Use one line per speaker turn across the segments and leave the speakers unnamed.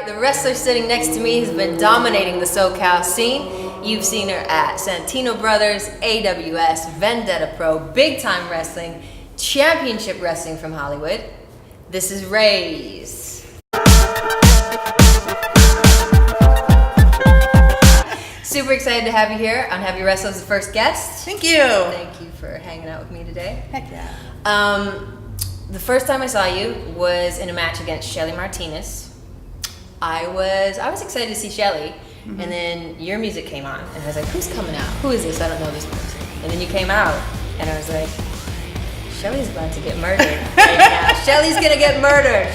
right, the wrestler sitting next to me has been dominating the SoCal scene. You've seen her at Santino Bros, A.W.S, Vendetta Pro, Big Time Wrestling, Championship Wrestling from Hollywood. This is Raze. Super excited to have you here on Heavy Wrestle as the first guest.
Thank you.
Thank you for hanging out with me today.
Heck yeah.
The first time I saw you was in a match against Shelly Martinez. I was excited to see Shelly, and then your music came on, and I was like, who's coming out? Who is this? I don't know this person. And then you came out, and I was like, Shelly's about to get murdered right now. Shelly's gonna get murdered.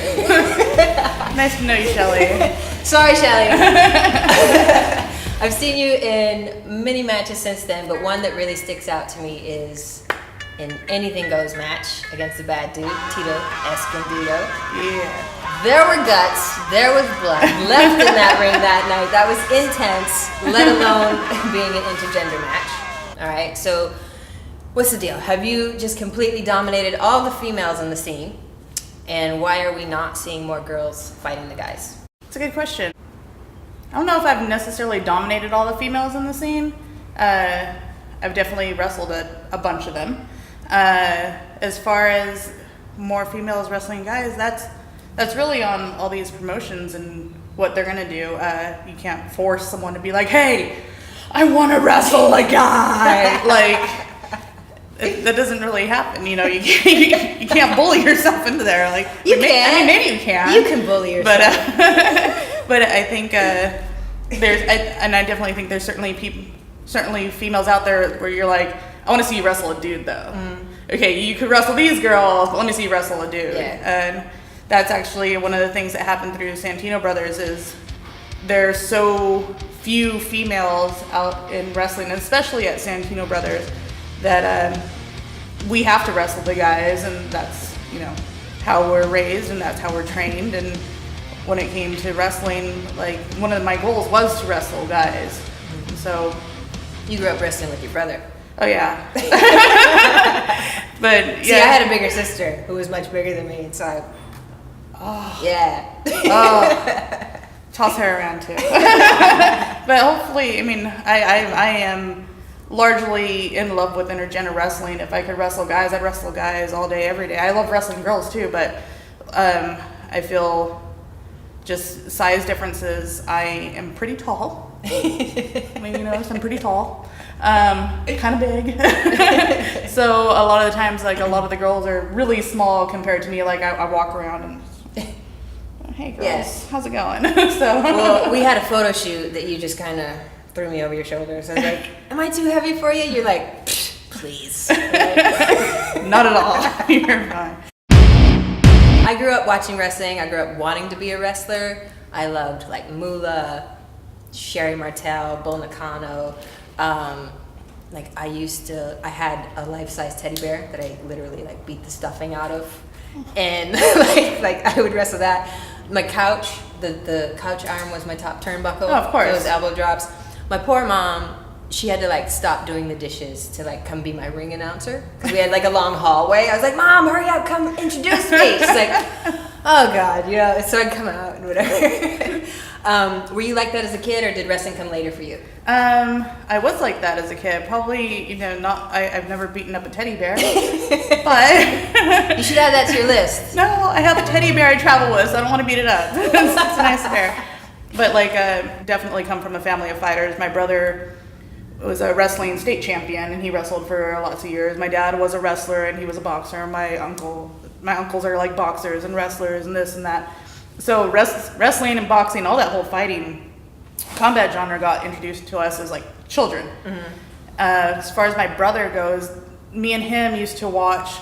Nice to know you, Shelly.
Sorry, Shelly. I've seen you in many matches since then, but one that really sticks out to me is in Anything Goes match against the bad dude, Tito Escondido.
Yeah.
There were guts, there was blood left in that ring that night. That was intense, let alone being an intergender match. All right, so what's the deal? Have you just completely dominated all the females in the scene? And why are we not seeing more girls fighting the guys?
It's a good question. I don't know if I've necessarily dominated all the females in the scene. I've definitely wrestled a bunch of them. As far as more females wrestling guys, that's really on all these promotions and what they're gonna do. You can't force someone to be like, hey, I want to wrestle a guy. That doesn't really happen. You know, you can't bully yourself into there. Like
you can.
I mean, maybe you can.
You can bully yourself.
But I think I definitely think there's certainly females out there where you're like, I want to see you wrestle a dude though. Okay, you could wrestle these girls, but let me see you wrestle a dude.
Yeah.
And that's actually one of the things that happened through Santino Brothers is there's so few females out in wrestling, especially at Santino Brothers, that we have to wrestle the guys, and that's, you know, how we're raised and that's how we're trained. And when it came to wrestling, like, one of my goals was to wrestle guys. So
You grew up wrestling with your brother.
oh yeah. But yeah.
See, I had a bigger sister who was much bigger than me, and so yeah.
Toss her around too. But hopefully, I mean, I am largely in love with intergender wrestling. If I could wrestle guys, I'd wrestle guys all day, every day. I love wrestling girls too, but I feel just size differences. I am pretty tall. I mean, you notice I'm pretty tall. Kind of big. So a lot of the times, like, a lot of the girls are really small compared to me. Like, I walk around and, hey girls,
Yes.
how's it going? So
Well, we had a photo shoot that you just kind of threw me over your shoulders. I was like, am I too heavy for you? You're like, please.
not at all. You're fine.
I grew up watching wrestling. I grew up wanting to be a wrestler. I loved like Moolah, Sherry Martel, Bull Nakano. I had a life-size teddy bear that I literally like beat the stuffing out of, and like I would wrestle that. My couch, the couch arm was my top turnbuckle.
Oh, of course.
Those elbow drops. My poor mom, she had to like stop doing the dishes to like come be my ring announcer because we had like a long hallway. I was like, Mom, hurry up, come introduce me. She's like, oh God, you know. So I'd come out and whatever. Were you like that as a kid, or did wrestling come later for you?
I was like that as a kid. Probably, you know, I've never beaten up a teddy bear, but
You should add that to your list.
no, I have a teddy bear I travel with, so I don't want to beat it up. It's a nice bear. But like, definitely come from a family of fighters. My brother was a wrestling state champion, and he wrestled for lots of years. My dad was a wrestler, and he was a boxer. My uncles are like boxers and wrestlers and this and that. So wrestling and boxing, all that whole fighting combat genre got introduced to us as like children. As far as my brother goes, me and him used to watch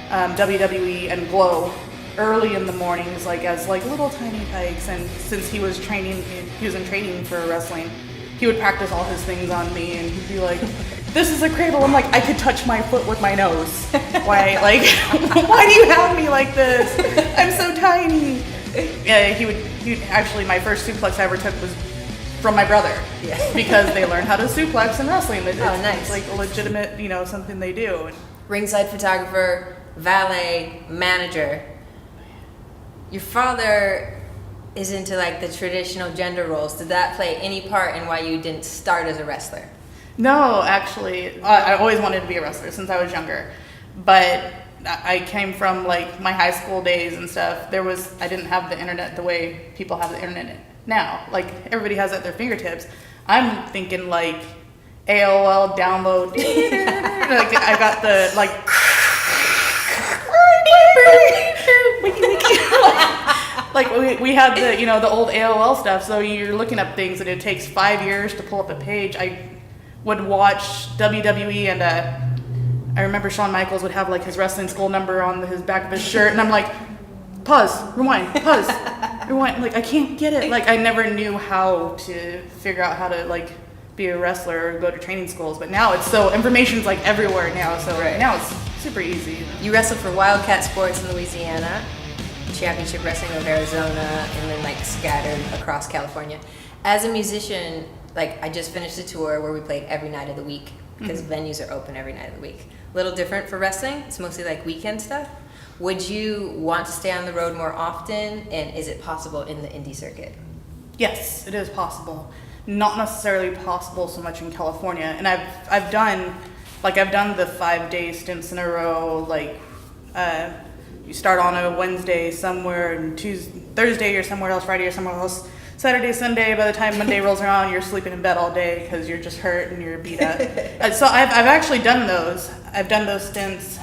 WWE and Glow early in the mornings, like as like little tiny tykes. And since he was in training for wrestling, he would practice all his things on me, and he'd be like, this is a cradle. I'm like, I could touch my foot with my nose. Why do you have me like this? I'm so tiny. Yeah, he would actually, my first suplex I ever took was from my brother.
Yeah.
Because they learn how to suplex in wrestling.
Nice.
It's like a legitimate, you know, something they do.
Ringside photographer, valet, manager. Your father is into like the traditional gender roles. Did that play any part in why you didn't start as a wrestler?
No, actually, I always wanted to be a wrestler since I was younger, but I came from like my high school days and stuff. I didn't have the internet the way people have the internet now. Like everybody has it at their fingertips. I'm thinking like AOL download. Like I got the like. Like we had the the old AOL stuff. So you're looking up things and it takes 5 years to pull up a page. I would watch WWE and I remember Shawn Michaels would have like his wrestling school number on his back of his shirt, and I'm like, pause, rewind, pause, rewind. Like I can't get it. Like I never knew how to figure out how to like be a wrestler or go to training schools. But now information's like everywhere now. So now it's super easy.
You wrestled for Wildkat Sports in Louisiana, Championship Wrestling of Arizona, and then like scattered across California. As a musician, like I just finished a tour where we played every night of the week because venues are open every night of the week. A little different for wrestling. It's mostly like weekend stuff. Would you want to stay on the road more often, and is it possible in the indie circuit?
Yes, it is possible. Not necessarily possible so much in California. And I've done the 5-day stints in a row. Like you start on a Wednesday somewhere, and Thursday you're somewhere else, Friday you're somewhere else, Saturday, Sunday. By the time Monday rolls around, you're sleeping in bed all day because you're just hurt and you're beat up. So I've actually done those. I've done those stints.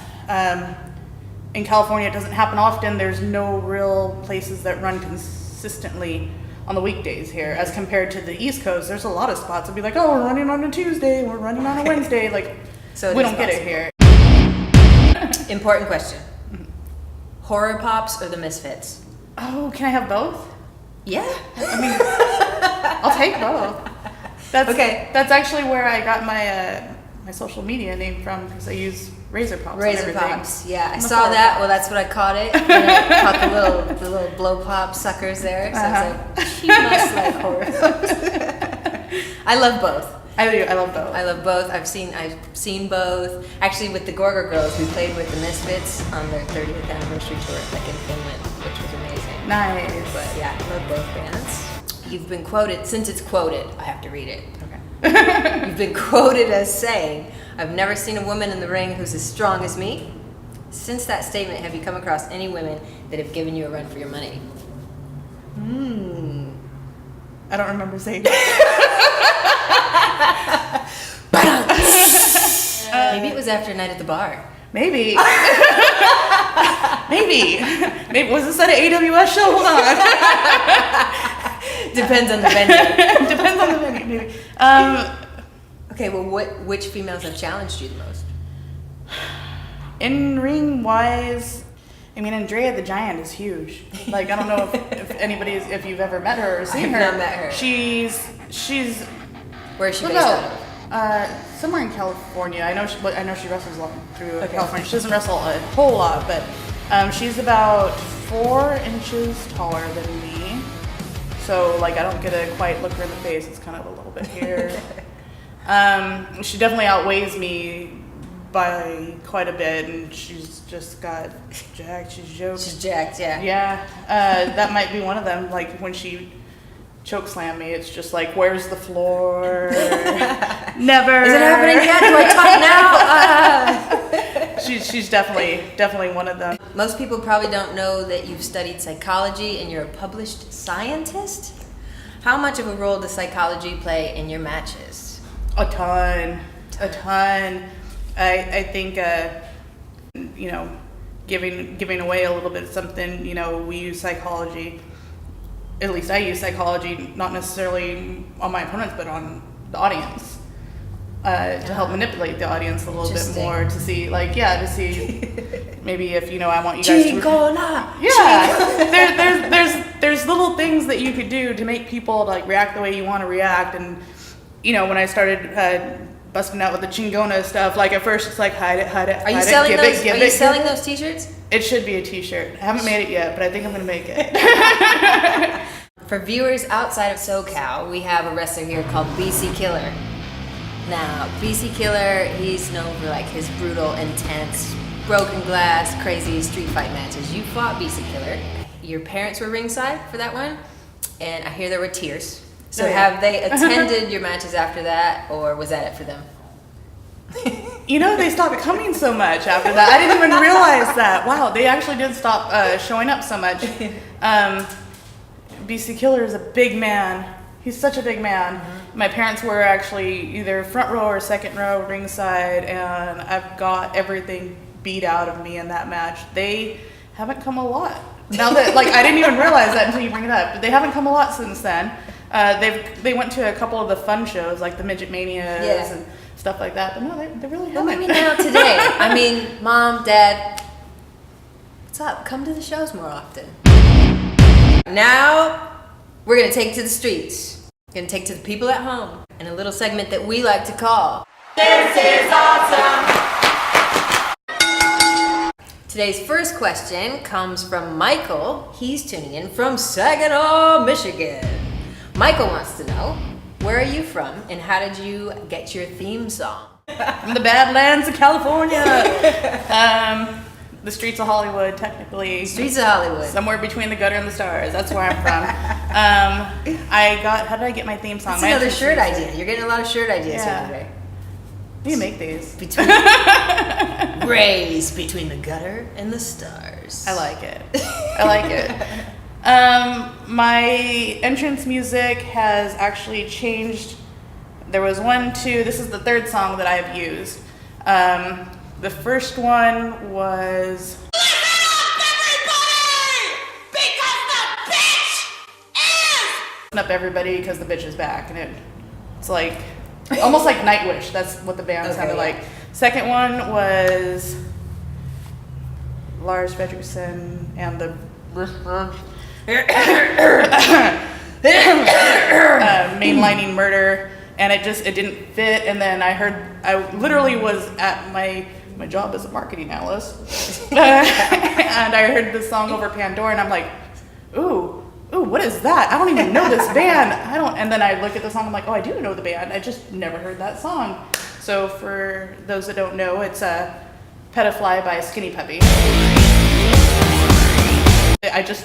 In California, it doesn't happen often. There's no real places that run consistently on the weekdays here, as compared to the East Coast. There's a lot of spots that'll be like, oh, we're running on a Tuesday, we're running on a Wednesday. Like, so we don't get it here.
Important question. Horror Pops or the Misfits?
Oh, can I have both?
Yeah.
I mean, I'll take both. That's actually where I got my social media name from, because I use Razor Pops.
Razor Pops, yeah. I saw that. Pops. Well, that's what I caught it. And I caught the little blow pop suckers there. So I was like, she must like horror pops. I love both.
I do. I love both.
I love both. I've seen both. Actually, with the Gorga Girls, we played with the Misfits on their 30th anniversary tour, like in Finland, which was amazing.
Nice.
But yeah, I love both bands. You've been quoted, since it's quoted, I have to read it.
Okay.
You've been quoted as saying, "I've never seen a woman in the ring who's as strong as me." Since that statement, have you come across any women that have given you a run for your money?
I don't remember saying that.
Maybe it was after a night at the bar.
Maybe. Maybe. Was this at an A.W.S show? Hold on.
Depends on the venue.
Depends on the venue, maybe.
Okay, well, which females have challenged you the most?
In ring wise, I mean, Andrea the Giant is huge. Like, I don't know if you've ever met her or seen her.
I've not met her.
She's.
Where is she based out of?
Somewhere in California. I know she wrestles a lot through California. She doesn't wrestle a whole lot, but she's about 4 inches taller than me. So like I don't get to quite look her in the face. It's kind of a little bit here. She definitely outweighs me by quite a bit, and she's just got jacked. She's joked.
She's jacked, yeah.
Yeah, that might be one of them. Like when she choke slam me, it's just like, where's the floor? Never.
Is it happening yet? Do I talk now?
She's definitely one of them.
Most people probably don't know that you've studied psychology and you're a published scientist. How much of a role does psychology play in your matches?
A ton. I think giving away a little bit of something. We use psychology. At least I use psychology, not necessarily on my opponents, but on the audience, to help manipulate the audience a little bit more, to see maybe if I want you guys to. There's little things that you could do to make people like react the way you want to react, and when I started busting out with the chingona stuff, like at first it's like hide it.
Are you selling those t-shirts?
It should be a t-shirt. I haven't made it yet, but I think I'm gonna make it.
For viewers outside of SoCal, we have a wrestler here called Beefy Killer. Now, Beefy Killer, he's known for like his brutal, intense, broken glass, crazy street fight matches. You fought Beefy Killer. Your parents were ringside for that one. and I hear there were tears. So
Oh, yeah.
have they attended your matches after that, or was that it for them?
You know, they stopped coming so much after that. I didn't even realize that. Wow, they actually did stop showing up so much. Beefy Killer is a big man. He's such a big man. Mm-hmm. My parents were actually either front row or second row ringside, and I've got everything beat out of me in that match. They haven't come a lot. Now that, like, I didn't even realize that until you bring it up, but they haven't come a lot since then. They went to a couple of the fun shows, like the Midget Manias and stuff like that, but no, they really haven't.
Well, maybe now today. I mean, Mom, Dad, what's up? Come to the shows more often. Now, we're going to take to the streets. We're going to take to the people at home in a little segment that we like to call This is Awesome! Today's first question comes from Michael. He's tuning in from Saginaw, Michigan. Michael wants to know, where are you from and how did you get your theme song?
From the Badlands of California. The streets of Hollywood, technically.
Streets of Hollywood.
Somewhere between the gutter and the stars. That's where I'm from. How did I get my theme song?
That's another shirt idea. You're getting a lot of shirt ideas here today.
You make these.
Raze, between the gutter and the stars.
I like it. My entrance music has actually changed. There was 1, 2, this is the third song that I've used. The first one was up everybody because the bitch is back, and it's like almost like Nightwish. That's what the band sounded like. Second one was Lars Fredriksson and the mainlining Murder, and it didn't fit. And then I literally was at my job as a marketing analyst, and I heard this song over Pandora, and I'm like, ooh, what is that? I don't even know this band. And then I look at the song, I'm like, oh, I do know the band. I just never heard that song. So for those that don't know, it's Pedifly by Skinny Puppy. I just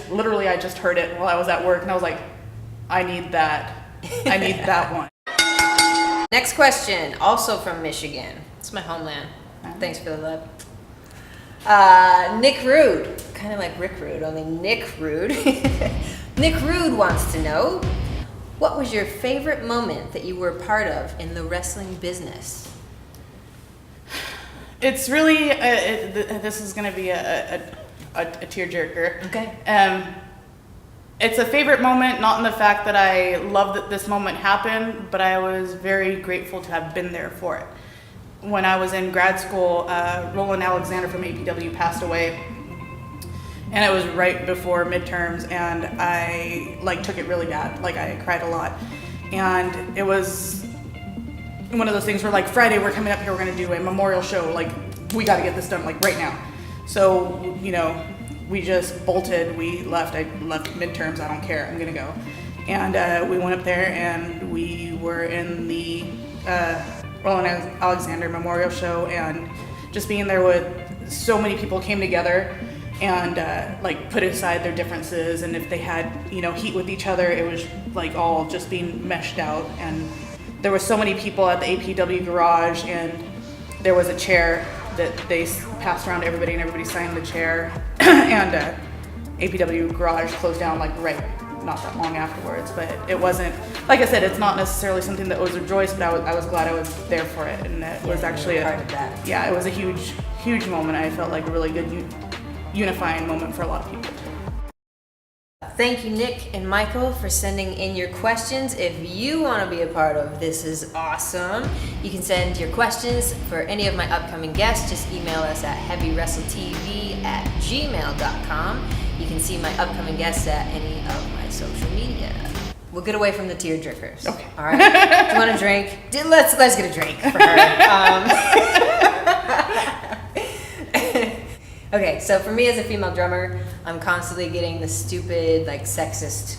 heard it while I was at work, and I was like, I need that. I need that one.
Next question, also from Michigan. It's my homeland. Thanks for the love. Nick Rude, kind of like Rick Rude, only Nick Rude. Nick Rude wants to know, what was your favorite moment that you were a part of in the wrestling business?
It's really, this is going to be a tearjerker.
Okay.
It's a favorite moment, not in the fact that I love that this moment happened, but I was very grateful to have been there for it. When I was in grad school, Roland Alexander from APW passed away, and it was right before midterms, and I took it really bad. I cried a lot, and it was one of those things where Friday we're coming up here, we're gonna do a memorial show, we got to get this done right now. So we just bolted, we left. I left midterms, I don't care, I'm gonna go. And we went up there, and we were in the Roland Alexander Memorial Show, and just being there with so many people came together and put aside their differences, and if they had heat with each other, it was all just being meshed out. And there were so many people at the APW garage, and there was a chair that they passed around to everybody, and everybody signed the chair. And APW garage closed down right not that long afterwards. But it wasn't, like I said, it's not necessarily something that was a joyous, but I was glad I was there for it, and it was actually
part of that.
Yeah, it was a huge moment. I felt like a really good unifying moment for a lot of people.
Thank you, Nick and Michael, for sending in your questions. If you want to be a part of This Is Awesome, you can send your questions for any of my upcoming guests. Just email us at heavywrestletv@gmail.com. You can see my upcoming guests at any of my social media. We'll get away from the tear jerkers.
Okay.
All right. Do you want a drink? Let's get a drink for her. Okay, so for me as a female drummer, I'm constantly getting the stupid, sexist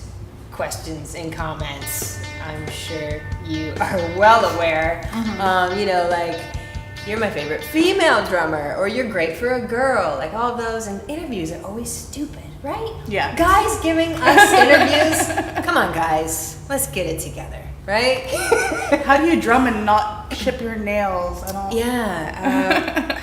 questions and comments. I'm sure you are well aware. Mm-hmm. You're my favorite female drummer, or you're great for a girl. All of those, and interviews are always stupid, right?
Yeah.
Guys giving us interviews, come on, guys, let's get it together, right?
How do you drum and not chip your nails? I don't.
Yeah.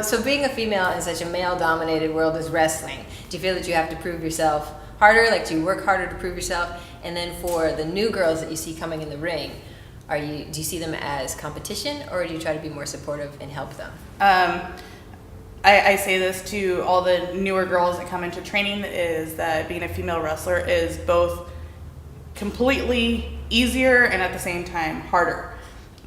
So being a female in such a male-dominated world as wrestling, do you feel that you have to prove yourself harder? Like, do you work harder to prove yourself? And then for the new girls that you see coming in the ring, do you see them as competition, or do you try to be more supportive and help them?
I say this to all the newer girls that come into training, is that being a female wrestler is both completely easier and at the same time harder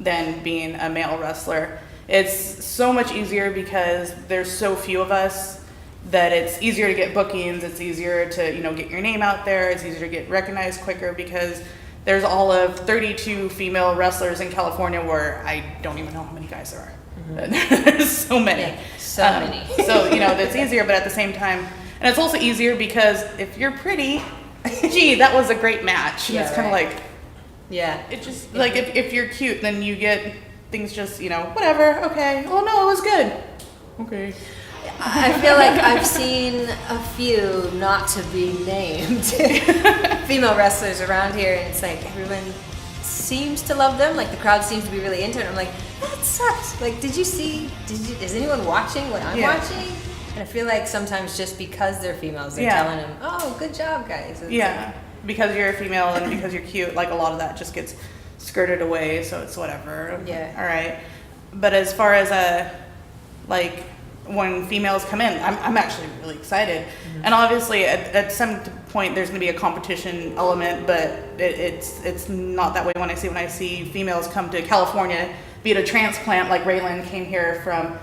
than being a male wrestler. It's so much easier because there's so few of us that it's easier to get bookings, it's easier to, get your name out there, it's easier to get recognized quicker because there's all of 32 female wrestlers in California where I don't even know how many guys there are. Mm-hmm. There's so many.
Yeah, so many.
So, that's easier, but at the same time, and it's also easier because if you're pretty, gee, that was a great match. And
Yeah,
it's kind of
right.
like,
Yeah.
it just, like, if you're cute, then you get things just, whatever, okay. Oh, no, it was good. Okay.
I feel like I've seen a few, not to be named, female wrestlers around here, and it's like everyone seems to love them. Like the crowd seems to be really into it. I'm like, that sucks. Like, is anyone watching what I'm watching? And I feel like sometimes just because they're females, they're telling them, oh, good job, guys. It's
because you're a female and because you're cute, like a lot of that just gets skirted away, so it's whatever.
Yeah.
All right. But as far as like when females come in, I'm actually really excited. Mm-hmm. And obviously at some point there's going to be a competition element, but it's not that way when I see females come to California, be it a transplant like Raylan came here from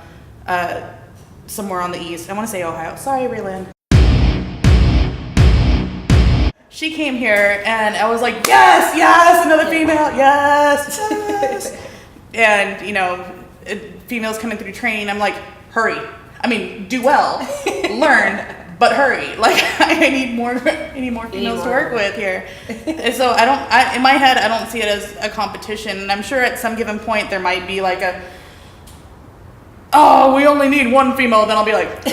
somewhere on the east. I want to say Ohio. Sorry, Raylan. She came here and I was like, yes, another female, yes. And females coming through training, I'm like, hurry. I mean, do well, learn, but hurry. Like I need more females to work with here. And so in my head, I don't see it as a competition. And I'm sure at some given point there might be like we only need one female. Then I'll be like,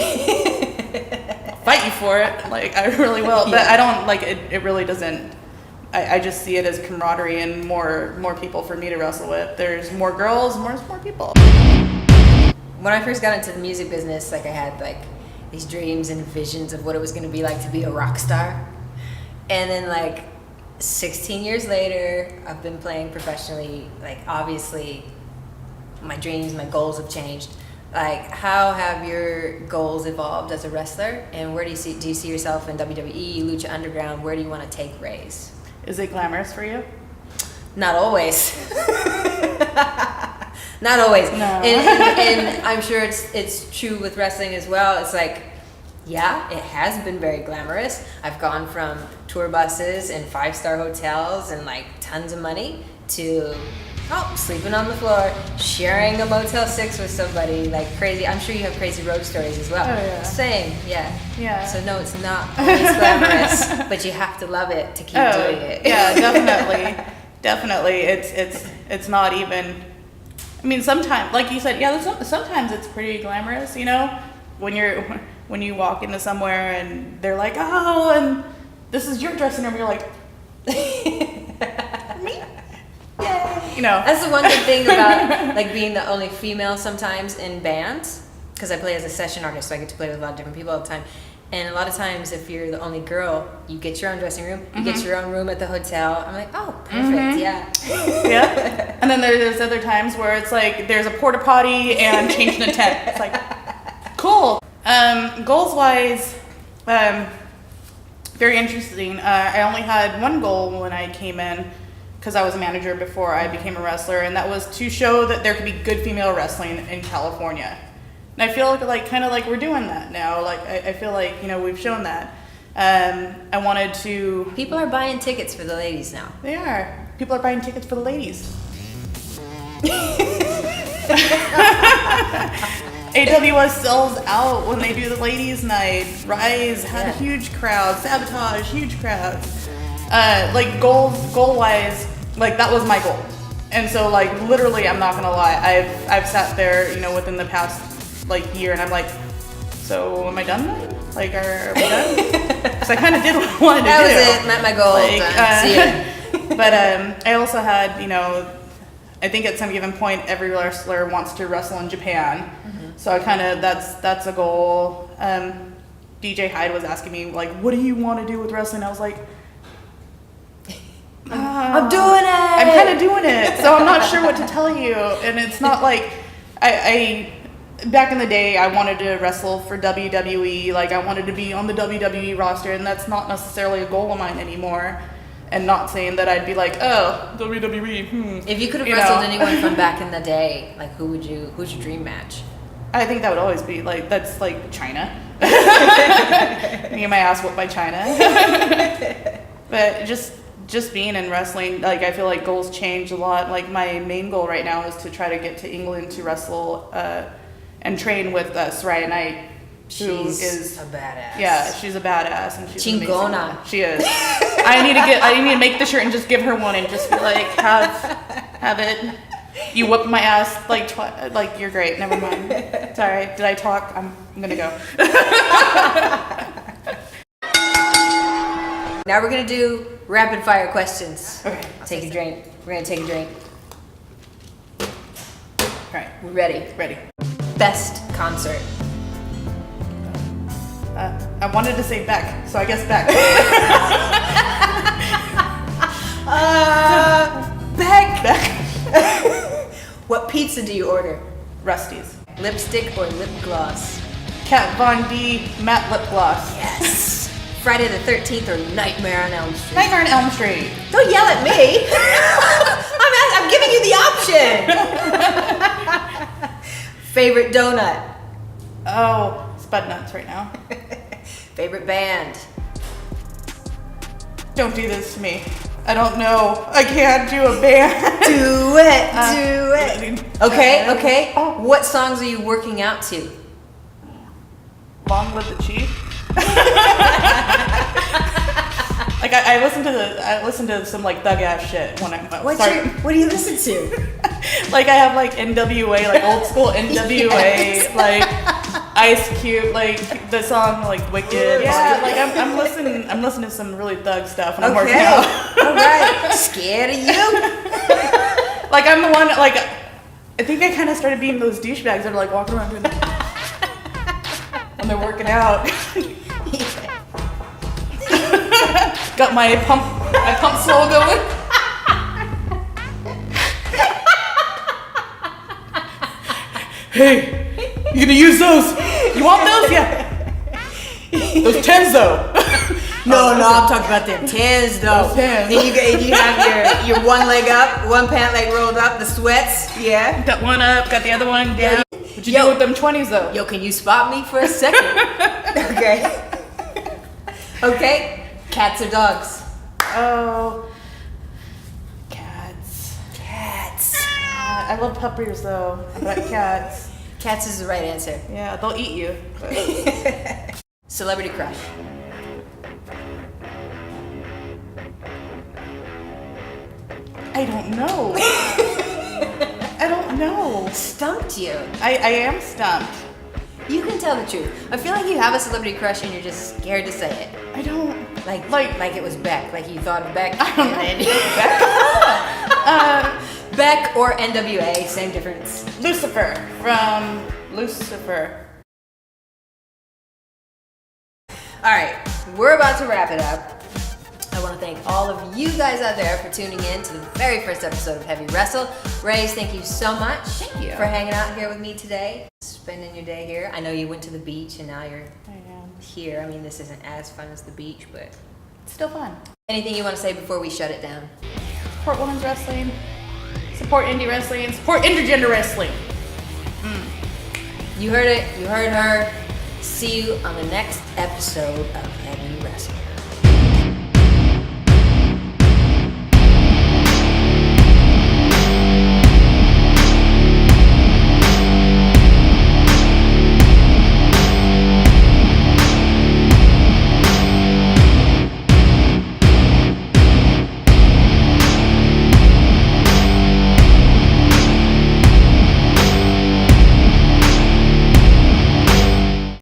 fight you for it. Like I really will. But I don't like it. It really doesn't. I just see it as camaraderie and more people for me to wrestle with. There's more girls, more people.
When I first got into the music business, like I had like these dreams and visions of what it was going to be like to be a rock star. And then like 16 years later, I've been playing professionally. Like obviously my dreams, my goals have changed. Like how have your goals evolved as a wrestler? And where do you see yourself in WWE, Lucha Underground? Where do you want to take Raze?
Is it glamorous for you?
Not always. Not always. No. And I'm sure it's true with wrestling as well. It's like, yeah, it has been very glamorous. I've gone from tour buses and 5-star hotels and like tons of money to sleeping on the floor, sharing a Motel 6 with somebody like crazy. I'm sure you have crazy road stories as well. Oh, yeah. Same, yeah. Yeah. So no, it's not always glamorous, but you have to love it to keep doing it.
Yeah, definitely. Definitely. It's not even, I mean, sometimes, like you said, sometimes it's pretty glamorous, when you walk into somewhere and they're like, oh, and this is your dressing room. You're like, me? Yay.
That's the one good thing about like being the only female sometimes in bands, because I play as a session artist, so I get to play with a lot of different people all the time. And a lot of times, if you're the only girl, you get your own dressing room, you get your own room at the hotel. I'm like, oh, perfect, yeah.
Yeah. And then there's other times where it's like there's a porta potty and changing a tent. It's like, cool. Goals wise, very interesting. I only had one goal when I came in, because I was a manager before I became a wrestler, and that was to show that there could be good female wrestling in California. And I feel like kind of like we're doing that now. Like I feel like we've shown that. I wanted to.
People are buying tickets for the ladies now.
They are. People are buying tickets for the ladies. A.W.S sells out when they do the ladies' night. Raze had a huge crowd. Sabotage, huge crowds. Like goal wise, like that was my goal. And so like literally, I'm not gonna lie, I've sat there, within the past year, and I'm like, so am I done then? Like, are we done? because I kind of did what I wanted to do.
That was it. Met my goal. See ya.
But I also had, I think at some given point, every wrestler wants to wrestle in Japan. Mm-hmm. So I kind of, that's a goal. DJ Hyde was asking me, like, what do you want to do with wrestling? I was like,
I'm doing it.
I'm kind of doing it. So I'm not sure what to tell you. And it's not like, I back in the day, I wanted to wrestle for WWE. Like, I wanted to be on the WWE roster, and that's not necessarily a goal of mine anymore. And not saying that I'd be like, oh, WWE.
If you could have wrestled anyone from back in the day, like who's your dream match?
I think that would always be like, that's like China. Get my ass whooped by China. But just being in wrestling, like I feel like goals change a lot. Like my main goal right now is to try to get to England to wrestle and train with Soraya Knight. She's
a badass.
Yeah, she's a badass, and she's
Chingona.
Amazing. She is. I need to make the shirt and just give her one and just be like, have it. You whooped my ass like you're great. Never mind. It's all right. Did I talk? I'm gonna go.
Now we're gonna do rapid fire questions.
Okay.
Take a drink. We're gonna take a drink.
All right.
We're ready.
Ready.
Best concert.
I wanted to say Beck, so I guess Beck.
Beck. What pizza do you order?
Rusty's.
Lipstick or lip gloss?
Kat Von D matte lip gloss.
Yes. Friday the 13th or Nightmare on Elm Street?
Nightmare on Elm Street.
Don't yell at me. I'm giving you the option. Favorite donut?
Oh, Spud Nuts right now.
Favorite band?
Don't do this to me. I don't know. I can't do a band.
Do it. Okay.
Oh.
What songs are you working out to?
Long Live the Chief. Like I listen to some like thug ass shit when I'm
What do you listen to?
Like I have like NWA, like old school NWA,
Yes.
like Ice Cube, like the song like Wicked. Yeah, like I'm listening to some really thug stuff when I'm working out.
All right. Scared of you?
Like I'm the one like I think I kind of started being those douchebags that are like walking around doing that when they're working out. Got my pump slow going. Hey, you gonna use those? You want those? Yeah. Those 10s though.
No, I'm talking about them 10s though.
Those 10s.
Then you have your one leg up, one pant leg rolled up, the sweats. Yeah.
Got one up, got the other one down. What you do with them 20s though?
Yo, can you spot me for a second? Okay. Cats or dogs?
Oh, cats. I love puppies though, but cats.
Cats is the right answer.
Yeah, they'll eat you. But.
Celebrity crush?
I don't know. I don't know.
Stumped you.
I am stumped.
You can tell the truth. I feel like you have a celebrity crush and you're just scared to say it.
I don't.
Like it was Beck. Like you thought of Beck.
I don't know.
Beck or NWA, same difference.
Lucifer from Lucifer.
All right, we're about to wrap it up. I want to thank all of you guys out there for tuning in to the very first episode of Heavy Wrestle. Raze, thank you so much for hanging out here with me today, spending your day here. I know you went to the beach and now you're here. I mean, this isn't as fun as the beach, but
it's still fun.
Anything you want to say before we shut it down?
Support women's wrestling. Support indie wrestling. Support intergender wrestling.
You heard it. You heard her. See you on the next episode of Heavy Wrestle.